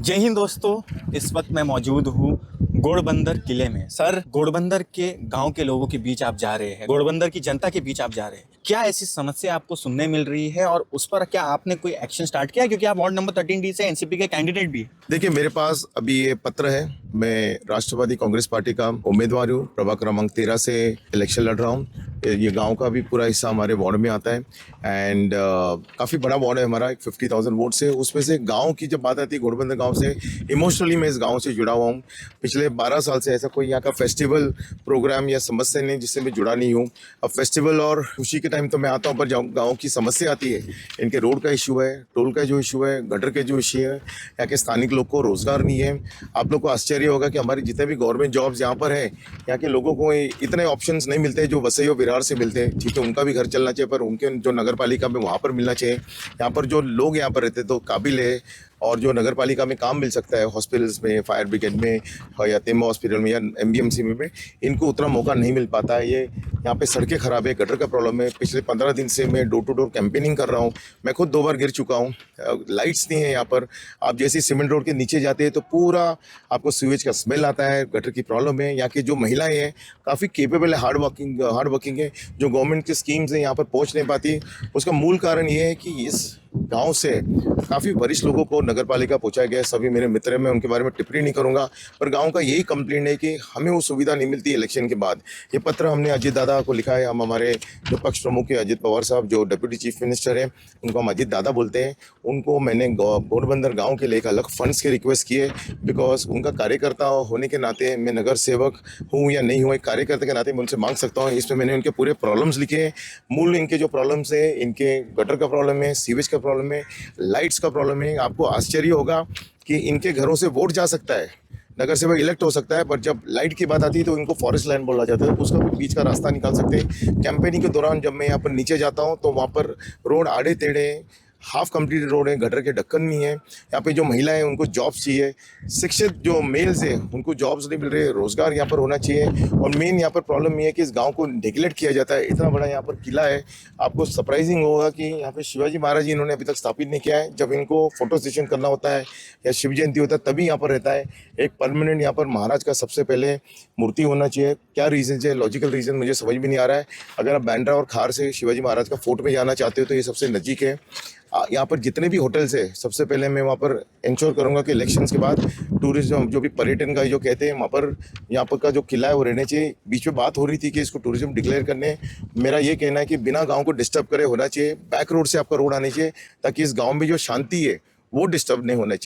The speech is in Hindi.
जय हिंद दोस्तों। इस वक्त मैं मौजूद हूँ घोड़बंदर किले में। सर, घोड़बंदर के गांव के लोगों के बीच आप जा रहे हैं, घोड़बंदर की जनता के बीच आप जा रहे हैं। क्या ऐसी समस्या आपको सुनने मिल रही है और उस पर क्या आपने कोई एक्शन स्टार्ट किया, क्योंकि आप वार्ड नंबर 13D से एनसीपी के कैंडिडेट भी हैं? देखिए, मेरे पास अभी ये पत्र है। मैं राष्ट्रवादी कांग्रेस पार्टी का उम्मीदवार हूँ। प्रभाग क्रमांक 13 से इलेक्शन लड़ रहा हूँ। ये गांव का भी पूरा हिस्सा हमारे वार्ड में आता है एंड काफ़ी बड़ा वार्ड है हमारा, एक 50,000 वोट से। उसमें से गांव की जब बात आती है, घोड़बंदर गांव से इमोशनली मैं इस गांव से जुड़ा हुआ हूँ। पिछले 12 साल से ऐसा कोई यहाँ का फेस्टिवल प्रोग्राम या समस्या नहीं जिससे मैं जुड़ा नहीं हूँ। अब फेस्टिवल और खुशी के टाइम तो मैं आता हूँ, पर गाँव की समस्या आती है, इनके रोड का इशू है, टोल का जो इशू है, गटर के जो इशू है, यहाँ के स्थानिक लोग को रोजगार नहीं है। आप लोग को आश्चर्य होगा कि हमारे जितने भी गवर्नमेंट जॉब्स यहाँ पर है, यहाँ के लोगों को इतने ऑप्शंस नहीं मिलते जो वसई और विरार से मिलते हैं। ठीक है, उनका भी घर चलना चाहिए, पर उनके जो नगर पालिका में वहाँ पर मिलना चाहिए। यहाँ पर जो लोग यहाँ पर रहते तो काबिल है, और जो नगर पालिका में काम मिल सकता है, हॉस्पिटल्स में, फायर ब्रिगेड में या तेमा हॉस्पिटल में या एमबीएमसी में इनको उतना मौका नहीं मिल पाता है। ये यहाँ पे सड़कें खराब है, गटर का प्रॉब्लम है। पिछले 15 दिन से मैं डोर टू डोर कैंपेनिंग कर रहा हूँ। मैं खुद 2 बार गिर चुका हूँ। लाइट्स नहीं है यहाँ पर। आप जैसे सीमेंट रोड के नीचे जाते हैं तो पूरा आपको सीवेज का स्मेल आता है, गटर की प्रॉब्लम है। यहाँ की जो महिलाएं हैं काफ़ी केपेबल है, हार्ड वर्किंग है, जो गवर्नमेंट की स्कीम्स हैं यहाँ पर पहुँच नहीं पाती। उसका मूल कारण ये है कि इस गांव से काफ़ी वरिष्ठ लोगों को नगर पालिका पहुंचाया गया है। सभी मेरे मित्र हैं, मैं उनके बारे में टिप्पणी नहीं करूंगा, पर गांव का यही कंप्लेंट है कि हमें वो सुविधा नहीं मिलती इलेक्शन के बाद। ये पत्र हमने अजित दादा को लिखा है। हम हमारे जो पक्ष प्रमुख है अजित पवार साहब, जो डिप्टी चीफ मिनिस्टर हैं, उनको हम अजित दादा बोलते हैं। उनको मैंने घोड़बंदर गाँव के लिए एक अलग फंड्स के रिक्वेस्ट किए, बिकॉज उनका कार्यकर्ता होने के नाते, मैं नगर सेवक हूँ या नहीं हूँ, एक कार्यकर्ता के नाते मैं उनसे मांग सकता हूँ। इसमें मैंने उनके पूरे प्रॉब्लम्स लिखे हैं। मूल इनके जो प्रॉब्लम्स है, इनके गटर का प्रॉब्लम है, सीवेज का प्रॉब्लम है, लाइट्स का प्रॉब्लम है। आपको आश्चर्य होगा कि इनके घरों से वोट जा सकता है, नगर सेवक इलेक्ट हो सकता है, पर जब लाइट की बात आती है तो इनको फॉरेस्ट लैंड बोला जाता है। उसका भी बीच का रास्ता निकाल सकते हैं। कैंपेनिंग के दौरान जब मैं यहाँ पर नीचे जाता हूँ तो वहाँ पर रोड आड़े टेढ़े, हाफ कंप्लीटेड रोड है, गटर के ढक्कन नहीं है। यहाँ पे जो महिलाएं हैं उनको जॉब्स चाहिए, शिक्षित जो मेल्स हैं उनको जॉब्स नहीं मिल रहे, रोजगार यहाँ पर होना चाहिए। और मेन यहाँ पर प्रॉब्लम ये है कि इस गांव को नेग्लेक्ट किया जाता है। इतना बड़ा यहाँ पर किला है, आपको सरप्राइजिंग होगा कि यहाँ पे शिवाजी महाराज जी इन्होंने अभी तक स्थापित नहीं किया है। जब इनको फोटो सेशन करना होता है या शिव जयंती होता है तभी यहाँ पर रहता है। एक परमानेंट यहाँ पर महाराज का सबसे पहले मूर्ति होना चाहिए। क्या रीज़न है, लॉजिकल रीज़न मुझे समझ में नहीं आ रहा है। अगर आप बैंड्रा और खार से शिवाजी महाराज का फोर्ट में जाना चाहते हो तो ये सबसे नज़दीक है। यहाँ पर जितने भी होटल्स है, सबसे पहले मैं वहाँ पर इंश्योर करूँगा कि इलेक्शंस के बाद टूरिज्म जो भी पर्यटन का जो कहते हैं वहाँ पर, यहाँ पर का जो किला है वो रहने चाहिए। बीच में बात हो रही थी कि इसको टूरिज्म डिक्लेयर करने, मेरा ये कहना है कि बिना गांव को डिस्टर्ब करे होना चाहिए। बैक रोड से आपका रोड आनी चाहिए ताकि इस गांव में जो शांति है वो डिस्टर्ब नहीं होना चाहिए।